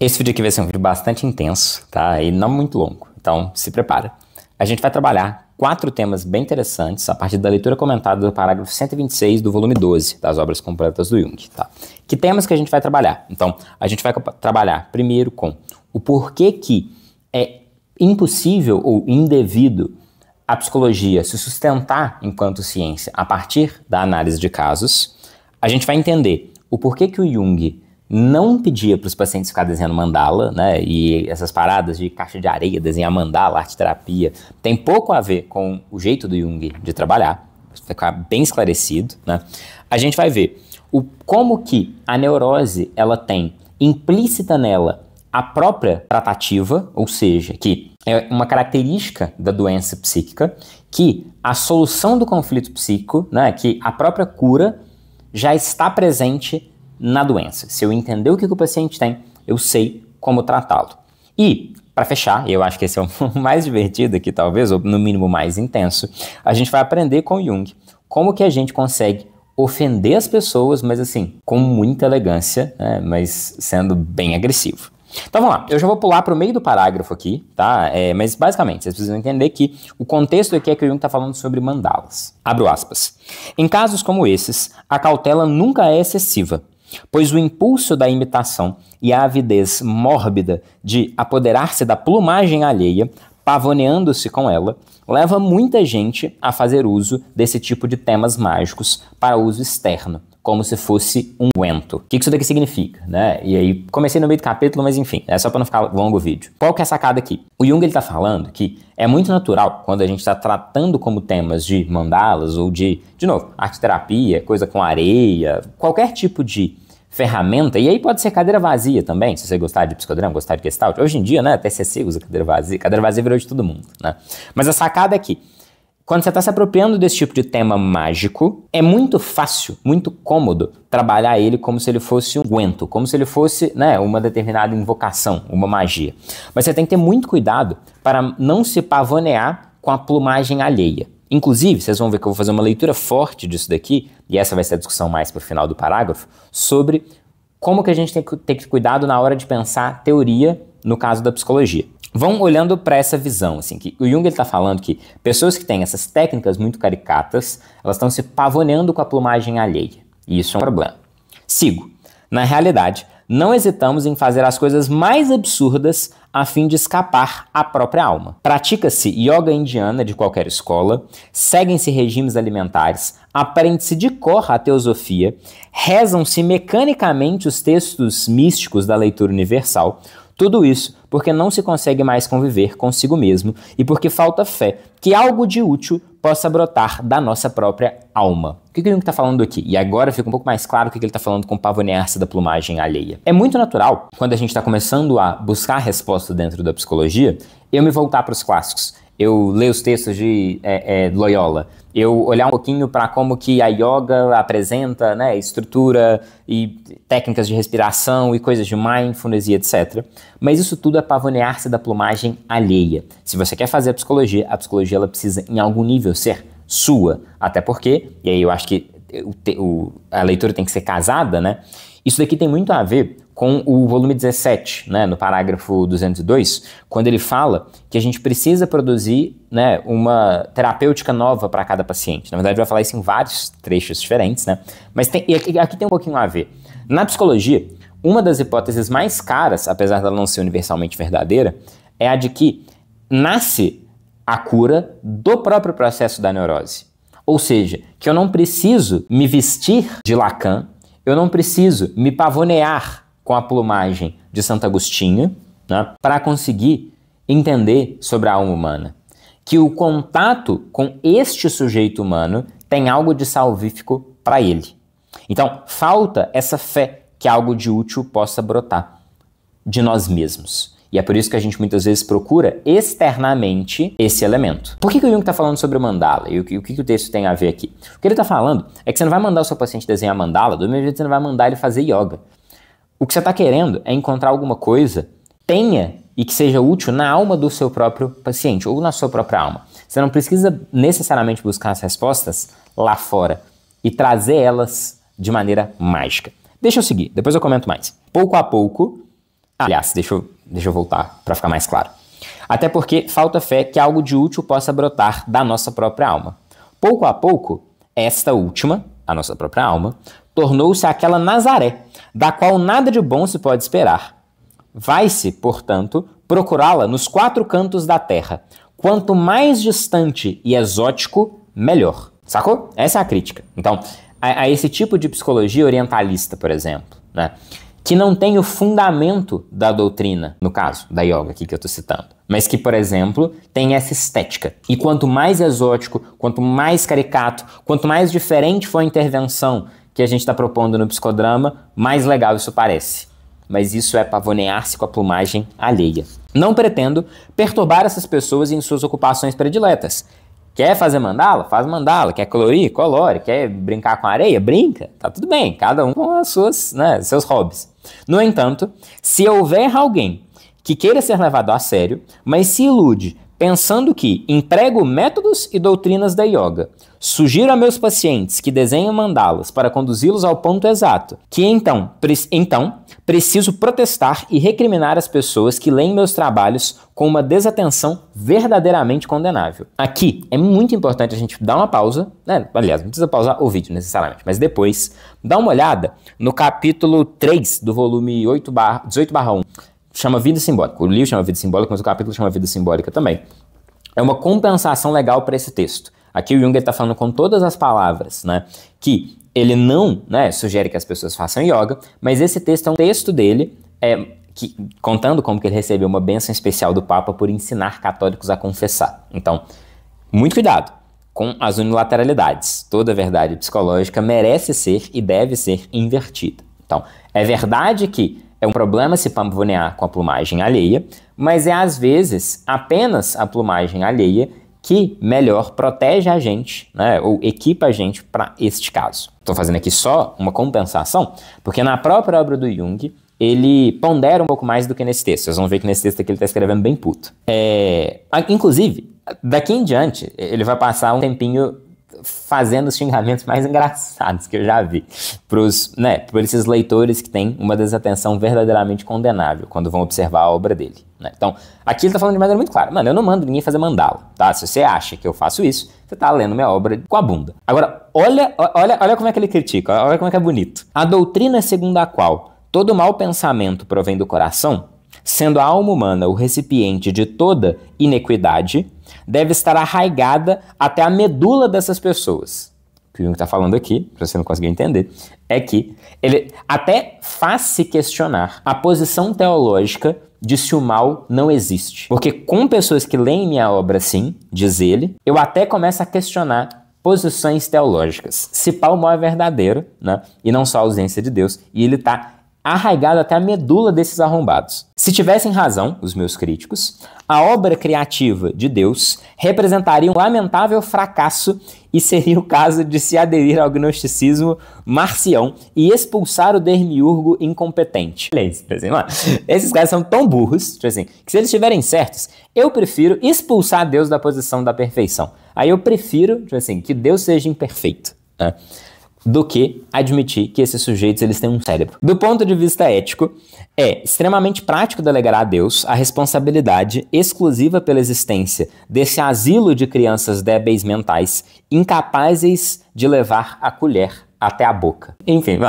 Esse vídeo aqui vai ser um vídeo bastante intenso, tá? E não muito longo, então se prepara. A gente vai trabalhar 4 temas bem interessantes a partir da leitura comentada do parágrafo 126 do volume 12 das obras completas do Jung, tá? Que temas que a gente vai trabalhar? Então, a gente vai trabalhar primeiro com o porquê que é impossível ou indevido a psicologia se sustentar enquanto ciência a partir da análise de casos. A gente vai entender o porquê que o Jung não pedia para os pacientes ficar desenhando mandala, né? E essas paradas de caixa de areia, desenhar mandala, arte-terapia, tem pouco a ver com o jeito do Jung de trabalhar, vai ficar bem esclarecido, né? A gente vai ver como que a neurose, ela tem implícita nela a própria tratativa, ou seja, que é uma característica da doença psíquica, que a solução do conflito psíquico, né, que a própria cura já está presente na doença. Se eu entender o que o paciente tem, eu sei como tratá-lo. E, para fechar, eu acho que esse é o mais divertido aqui talvez, ou no mínimo mais intenso, a gente vai aprender com o Jung como que a gente consegue ofender as pessoas, mas assim, com muita elegância, né, mas sendo bem agressivo. Então vamos lá, eu já vou pular para o meio do parágrafo aqui, tá? Mas basicamente, vocês precisam entender que o contexto aqui é que o Jung está falando sobre mandalas. Abro aspas. Em casos como esses, a cautela nunca é excessiva, pois o impulso da imitação e a avidez mórbida de apoderar-se da plumagem alheia, pavoneando-se com ela, leva muita gente a fazer uso desse tipo de temas mágicos para uso externo, como se fosse um ungüento. O que isso daqui significa, né? E aí, comecei no meio do capítulo, mas enfim, é só para não ficar longo o vídeo. Qual que é a sacada aqui? O Jung ele tá falando que é muito natural, quando a gente está tratando como temas de mandalas ou de novo, arte-terapia, coisa com areia, qualquer tipo de ferramenta, e aí pode ser cadeira vazia também, se você gostar de psicodrama, gostar de Gestalt. Hoje em dia, né, TCC usa cadeira vazia virou de todo mundo, né? Mas a sacada é que, quando você está se apropriando desse tipo de tema mágico, é muito fácil, muito cômodo trabalhar ele como se ele fosse um ungüento, como se ele fosse, né, uma determinada invocação, uma magia. Mas você tem que ter muito cuidado para não se pavonear com a plumagem alheia. Inclusive, vocês vão ver que eu vou fazer uma leitura forte disso daqui, e essa vai ser a discussão mais para o final do parágrafo, sobre como que a gente tem que ter cuidado na hora de pensar teoria no caso da psicologia. Vão olhando para essa visão, assim, que o Jung está falando que pessoas que têm essas técnicas muito caricatas, elas estão se pavoneando com a plumagem alheia, e isso é um problema. Sigo. Na realidade, não hesitamos em fazer as coisas mais absurdas a fim de escapar à própria alma. Pratica-se yoga indiana de qualquer escola, seguem-se regimes alimentares, aprende-se de cor a teosofia, rezam-se mecanicamente os textos místicos da leitura universal, tudo isso porque não se consegue mais conviver consigo mesmo e porque falta fé que algo de útil possa brotar da nossa própria alma. O que o Jung está falando aqui? E agora fica um pouco mais claro o que ele está falando com pavonear-se da plumagem alheia. É muito natural, quando a gente está começando a buscar resposta dentro da psicologia, eu me voltar para os clássicos. Eu ler os textos de Loyola, eu olhar um pouquinho para como que a yoga apresenta, né, estrutura e técnicas de respiração e coisas de mindfulness e etc. Mas isso tudo é pavonear-se da plumagem alheia. Se você quer fazer a psicologia ela precisa em algum nível ser sua. Até porque, e aí eu acho que a leitura tem que ser casada, né? Isso daqui tem muito a ver com o volume 17, né, no parágrafo 202, quando ele fala que a gente precisa produzir, né, uma terapêutica nova para cada paciente. Na verdade, vai falar isso em vários trechos diferentes, né? Mas aqui tem um pouquinho a ver. Na psicologia, uma das hipóteses mais caras, apesar dela não ser universalmente verdadeira, é a de que nasce a cura do próprio processo da neurose. Ou seja, que eu não preciso me vestir de Lacan, eu não preciso me pavonear com a plumagem de Santo Agostinho, né, para conseguir entender sobre a alma humana. Que o contato com este sujeito humano tem algo de salvífico para ele. Então, falta essa fé que algo de útil possa brotar de nós mesmos. E é por isso que a gente muitas vezes procura externamente esse elemento. Por que o Jung está falando sobre mandala? E o que o texto tem a ver aqui? O que ele está falando é que você não vai mandar o seu paciente desenhar mandala, do mesmo jeito que você não vai mandar ele fazer yoga. O que você está querendo é encontrar alguma coisa, tenha e que seja útil na alma do seu próprio paciente, ou na sua própria alma. Você não precisa necessariamente buscar as respostas lá fora e trazer elas de maneira mágica. Deixa eu seguir, depois eu comento mais. Pouco a pouco, Aliás, deixa eu voltar para ficar mais claro. Até porque falta fé que algo de útil possa brotar da nossa própria alma. Pouco a pouco, esta última, a nossa própria alma, tornou-se aquela Nazaré, da qual nada de bom se pode esperar. Vai-se, portanto, procurá-la nos 4 cantos da terra. Quanto mais distante e exótico, melhor. Sacou? Essa é a crítica. Então, a esse tipo de psicologia orientalista, por exemplo, né, que não tem o fundamento da doutrina, no caso, da yoga aqui que eu estou citando, mas que, por exemplo, tem essa estética. E quanto mais exótico, quanto mais caricato, quanto mais diferente for a intervenção que a gente está propondo no psicodrama, mais legal isso parece. Mas isso é pavonear-se com a plumagem alheia. Não pretendo perturbar essas pessoas em suas ocupações prediletas. Quer fazer mandala? Faz mandala. Quer colorir? Colore. Quer brincar com areia? Brinca. Tá tudo bem, cada um com as suas, né, seus hobbies. No entanto, se houver alguém que queira ser levado a sério, mas se ilude pensando que emprego métodos e doutrinas da yoga, sugiro a meus pacientes que desenhem mandalas para conduzi-los ao ponto exato, que então preciso protestar e recriminar as pessoas que leem meus trabalhos com uma desatenção verdadeiramente condenável. Aqui é muito importante a gente dar uma pausa, né? Aliás, não precisa pausar o vídeo necessariamente, mas depois dá uma olhada no capítulo 3 do volume 18/1. Chama Vida Simbólica. O livro chama Vida Simbólica, mas o capítulo chama Vida Simbólica também. É uma compensação legal para esse texto. Aqui o Jung está falando com todas as palavras, né, que ele não, né, sugere que as pessoas façam yoga, mas esse texto é um texto dele, contando como que ele recebeu uma bênção especial do Papa por ensinar católicos a confessar. Então, muito cuidado com as unilateralidades. Toda verdade psicológica merece ser e deve ser invertida. Então, é verdade que é um problema se pavonear com a plumagem alheia, mas é às vezes apenas a plumagem alheia que melhor protege a gente, né, ou equipa a gente para este caso. Estou fazendo aqui só uma compensação, porque na própria obra do Jung, ele pondera um pouco mais do que nesse texto. Vocês vão ver que nesse texto aqui ele está escrevendo bem puto. Inclusive, daqui em diante, ele vai passar um tempinho fazendo os xingamentos mais engraçados que eu já vi por esses leitores que têm uma desatenção verdadeiramente condenável quando vão observar a obra dele, né? Então, aqui ele está falando de maneira muito clara. Mano, eu não mando ninguém fazer mandala, tá? Se você acha que eu faço isso, você tá lendo minha obra com a bunda. Agora, olha como é que ele critica, olha como é que é bonito. A doutrina segundo a qual todo mau pensamento provém do coração, sendo a alma humana o recipiente de toda iniquidade, deve estar arraigada até a medula dessas pessoas. O que o Jung está falando aqui, para você não conseguir entender, é que ele até faz-se questionar a posição teológica de se o mal não existe. Porque com pessoas que leem minha obra assim, diz ele, eu até começo a questionar posições teológicas. Se pá, o mal é verdadeiro, né? E não só a ausência de Deus, e ele está arraigado até a medula desses arrombados. Se tivessem razão, os meus críticos, a obra criativa de Deus representaria um lamentável fracasso e seria o caso de se aderir ao gnosticismo marcião e expulsar o demiurgo incompetente. Olha isso, esses caras são tão burros, que se eles estiverem certos, eu prefiro expulsar Deus da posição da perfeição. Aí eu prefiro, que Deus seja imperfeito, né, do que admitir que esses sujeitos eles têm um cérebro. Do ponto de vista ético, é extremamente prático delegar a Deus a responsabilidade exclusiva pela existência desse asilo de crianças débeis mentais, incapazes de levar a colher até a boca. Enfim,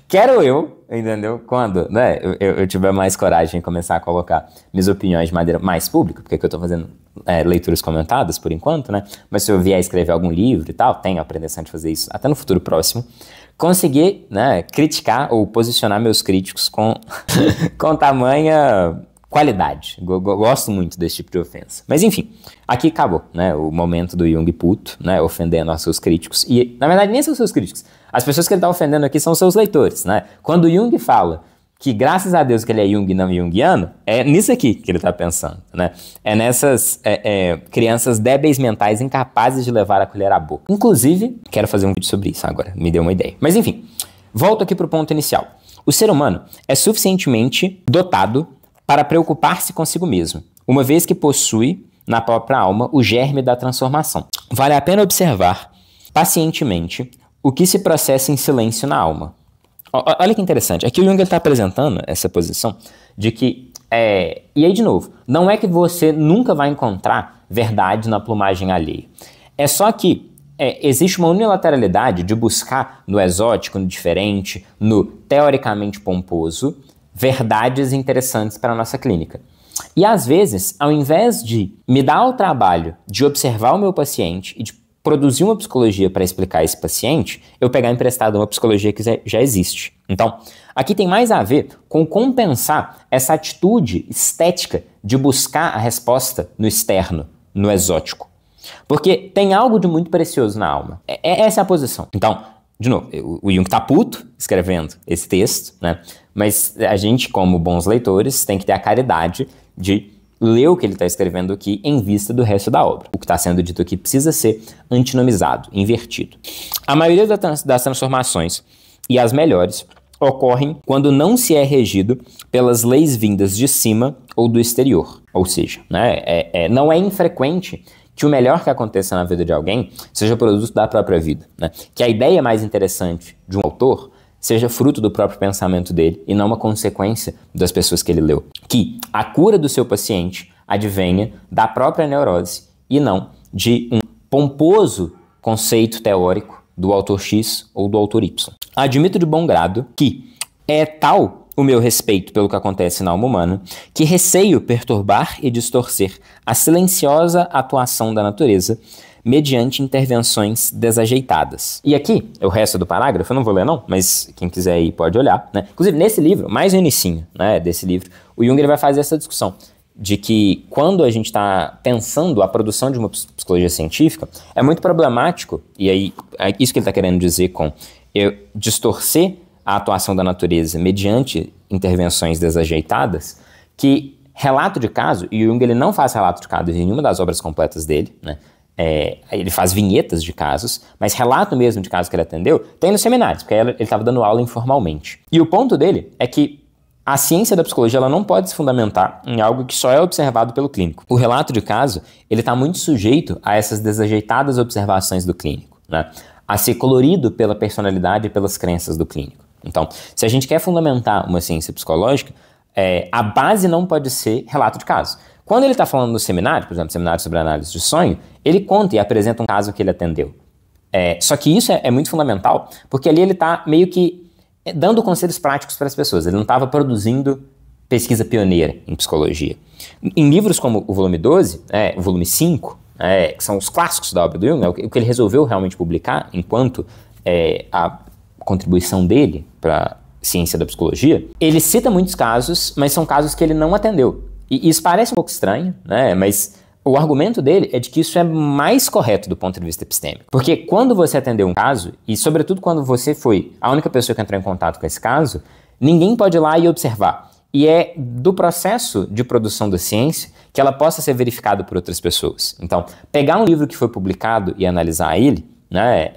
quero eu, entendeu? Quando, né, eu tiver mais coragem de começar a colocar minhas opiniões de maneira mais pública, porque eu tô fazendo leituras comentadas por enquanto, né? Mas se eu vier escrever algum livro e tal, tenho a pretensão de fazer isso até no futuro próximo, conseguir, né, criticar ou posicionar meus críticos com tamanha qualidade. Gosto muito desse tipo de ofensa. Mas enfim, aqui acabou, né, o momento do Jung puto, né, ofendendo os seus críticos. E, na verdade, nem são seus críticos. As pessoas que ele está ofendendo aqui são seus leitores, né? Quando o Jung fala que, graças a Deus que ele é Jung e não junguiano, é nisso aqui que ele está pensando, né? É nessas crianças débeis mentais incapazes de levar a colher à boca. Inclusive, quero fazer um vídeo sobre isso agora, me deu uma ideia. Mas enfim, volto aqui para o ponto inicial. O ser humano é suficientemente dotado para preocupar-se consigo mesmo, uma vez que possui na própria alma o germe da transformação. Vale a pena observar pacientemente o que se processa em silêncio na alma. Olha que interessante, aqui o Jung está apresentando essa posição de que E aí, de novo, não é que você nunca vai encontrar verdade na plumagem alheia. É só que existe uma unilateralidade de buscar no exótico, no diferente, no teoricamente pomposo, verdades interessantes para a nossa clínica. E às vezes, ao invés de me dar o trabalho de observar o meu paciente e de produzir uma psicologia para explicar esse paciente, eu pegar emprestado uma psicologia que já existe. Então, aqui tem mais a ver com compensar essa atitude estética de buscar a resposta no externo, no exótico. Porque tem algo de muito precioso na alma. Essa é a posição. Então, de novo, o Jung tá puto escrevendo esse texto, né? Mas a gente, como bons leitores, tem que ter a caridade de ler o que ele está escrevendo aqui em vista do resto da obra. O que está sendo dito aqui precisa ser antinomizado, invertido. A maioria das transformações, e as melhores, ocorrem quando não se é regido pelas leis vindas de cima ou do exterior. Ou seja, né, não é infrequente que o melhor que aconteça na vida de alguém seja produto da própria vida, né? Que a ideia mais interessante de um autor seja fruto do próprio pensamento dele e não uma consequência das pessoas que ele leu. Que a cura do seu paciente advenha da própria neurose e não de um pomposo conceito teórico do autor X ou do autor Y. Admito de bom grado que é tal o meu respeito pelo que acontece na alma humana que receio perturbar e distorcer a silenciosa atuação da natureza mediante intervenções desajeitadas. E aqui, o resto do parágrafo, eu não vou ler não, mas quem quiser aí pode olhar, né? Inclusive, nesse livro, mais no inicinho, né, desse livro, o Jung ele vai fazer essa discussão de que quando a gente está pensando a produção de uma psicologia científica, é muito problemático, e aí é isso que ele está querendo dizer com distorcer a atuação da natureza mediante intervenções desajeitadas, que relato de caso, e o Jung ele não faz relato de caso em nenhuma das obras completas dele, né? Ele faz vinhetas de casos, mas relato mesmo de casos que ele atendeu, tem nos seminários, porque ele estava dando aula informalmente. E o ponto dele é que a ciência da psicologia ela não pode se fundamentar em algo que só é observado pelo clínico. O relato de caso ele está muito sujeito a essas desajeitadas observações do clínico, né? A ser colorido pela personalidade e pelas crenças do clínico. Então, se a gente quer fundamentar uma ciência psicológica, a base não pode ser relato de caso. Quando ele está falando no seminário, por exemplo, seminário sobre análise de sonho, ele conta e apresenta um caso que ele atendeu. Só que isso é muito fundamental, porque ali ele está meio que dando conselhos práticos para as pessoas. Ele não estava produzindo pesquisa pioneira em psicologia. Em livros como o volume 12, o volume 5, que são os clássicos da obra do Jung, o que ele resolveu realmente publicar enquanto a contribuição dele para a ciência da psicologia, ele cita muitos casos, mas são casos que ele não atendeu. E isso parece um pouco estranho, né? Mas o argumento dele é de que isso é mais correto do ponto de vista epistêmico. Porque quando você atendeu um caso, e sobretudo quando você foi a única pessoa que entrou em contato com esse caso, ninguém pode ir lá e observar. E é do processo de produção da ciência que ela possa ser verificada por outras pessoas. Então, pegar um livro que foi publicado e analisar ele, né,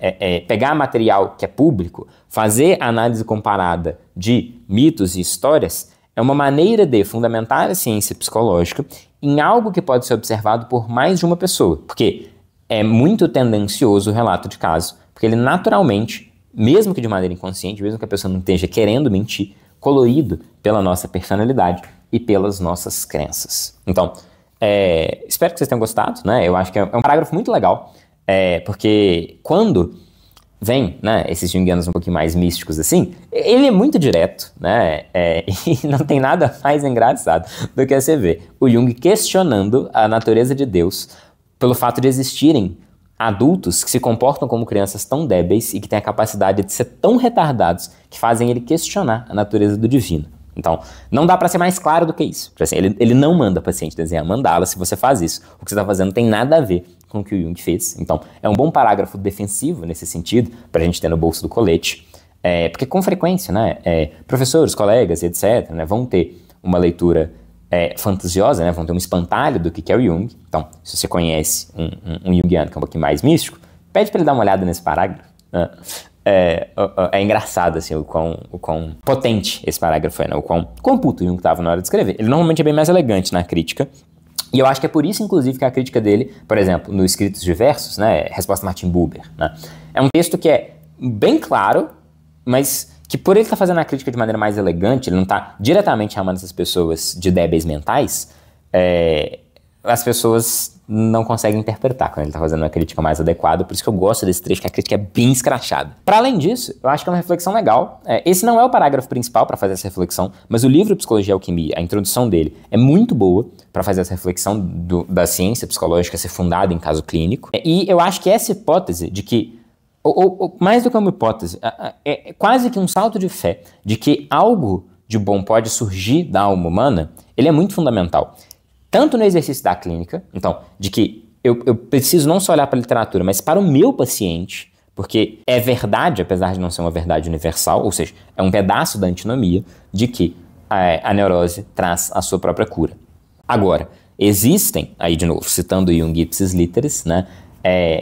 pegar material que é público, fazer análise comparada de mitos e histórias, é uma maneira de fundamentar a ciência psicológica em algo que pode ser observado por mais de uma pessoa. Porque é muito tendencioso o relato de caso, porque ele naturalmente, mesmo que de maneira inconsciente, mesmo que a pessoa não esteja querendo mentir, colorido pela nossa personalidade e pelas nossas crenças. Então, espero que vocês tenham gostado, né? Eu acho que é um parágrafo muito legal, porque quando vem, né, esses junguianos um pouquinho mais místicos assim, ele é muito direto, né, e não tem nada mais engraçado do que você ver o Jung questionando a natureza de Deus pelo fato de existirem adultos que se comportam como crianças tão débeis e que têm a capacidade de ser tão retardados que fazem ele questionar a natureza do divino. Então, não dá para ser mais claro do que isso. Assim, ele não manda o paciente desenhar mandala se você faz isso. O que você está fazendo não tem nada a ver com o que o Jung fez. Então, é um bom parágrafo defensivo nesse sentido, para a gente ter no bolso do colete. Porque com frequência, né, professores, colegas, etc., né, vão ter uma leitura fantasiosa, né, vão ter um espantalho do que é o Jung. Então, se você conhece um Jungiano que é um pouquinho mais místico, pede para ele dar uma olhada nesse parágrafo, né? É engraçado assim, o quão potente esse parágrafo é, né? O quão puto o Jung estava na hora de escrever. Ele normalmente é bem mais elegante na crítica, e eu acho que é por isso, inclusive, que a crítica dele, por exemplo, no Escritos Diversos, né, Resposta Martin Buber, né, é um texto que é bem claro, mas que por ele estar fazendo a crítica de maneira mais elegante, ele não está diretamente chamando essas pessoas de débeis mentais, as pessoas não conseguem interpretar quando ele está fazendo uma crítica mais adequada. Por isso que eu gosto desse trecho, que a crítica é bem escrachada. Para além disso, eu acho que é uma reflexão legal. Esse não é o parágrafo principal para fazer essa reflexão, mas o livro Psicologia e Alquimia, a introdução dele, é muito boa para fazer essa reflexão da ciência psicológica ser fundada em caso clínico. E eu acho que essa hipótese de que, ou mais do que uma hipótese, é quase que um salto de fé de que algo de bom pode surgir da alma humana, ele é muito fundamental. Tanto no exercício da clínica, então, de que eu preciso não só olhar para a literatura, mas para o meu paciente, porque é verdade, apesar de não ser uma verdade universal, ou seja, é um pedaço da antinomia, de que a neurose traz a sua própria cura. Agora, existem, aí de novo, citando Jung ipsis literis, né,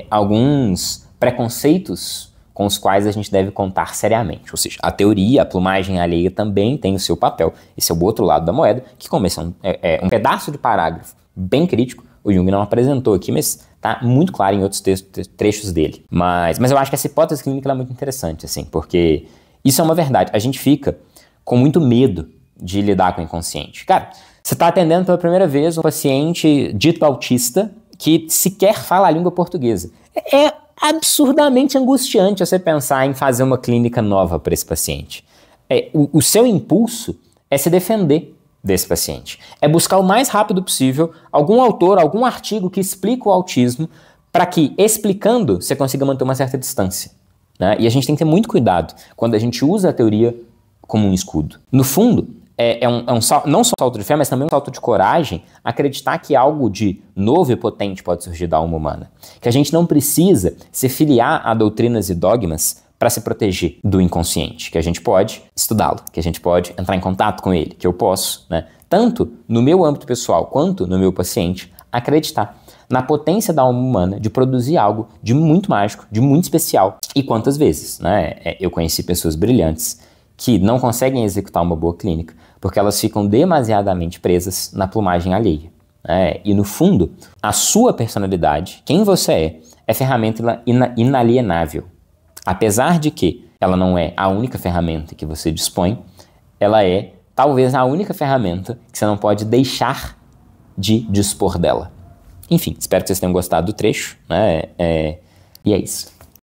alguns preconceitos com os quais a gente deve contar seriamente. Ou seja, a teoria, a plumagem alheia também tem o seu papel. Esse é o outro lado da moeda, que começa um pedaço de parágrafo bem crítico. O Jung não apresentou aqui, mas está muito claro em outros trechos dele. Mas eu acho que essa hipótese clínica é muito interessante, assim, porque isso é uma verdade. A gente fica com muito medo de lidar com o inconsciente. Cara, você está atendendo pela primeira vez um paciente dito autista que sequer fala a língua portuguesa. É absurdamente angustiante você pensar em fazer uma clínica nova para esse paciente. O seu impulso é se defender desse paciente. É buscar o mais rápido possível algum autor, algum artigo que explique o autismo para que, explicando, você consiga manter uma certa distância, né? E a gente tem que ter muito cuidado quando a gente usa a teoria como um escudo. No fundo, não só um salto de fé, mas também um salto de coragem acreditar que algo de novo e potente pode surgir da alma humana. Que a gente não precisa se filiar a doutrinas e dogmas para se proteger do inconsciente. Que a gente pode estudá-lo, que a gente pode entrar em contato com ele, que eu posso, né, tanto no meu âmbito pessoal quanto no meu paciente, acreditar na potência da alma humana de produzir algo de muito mágico, de muito especial. E quantas vezes, né, eu conheci pessoas brilhantes que não conseguem executar uma boa clínica porque elas ficam demasiadamente presas na plumagem alheia. E no fundo, a sua personalidade, quem você é ferramenta inalienável. Apesar de que ela não é a única ferramenta que você dispõe, ela é talvez a única ferramenta que você não pode deixar de dispor dela. Enfim, espero que vocês tenham gostado do trecho, né? E é isso.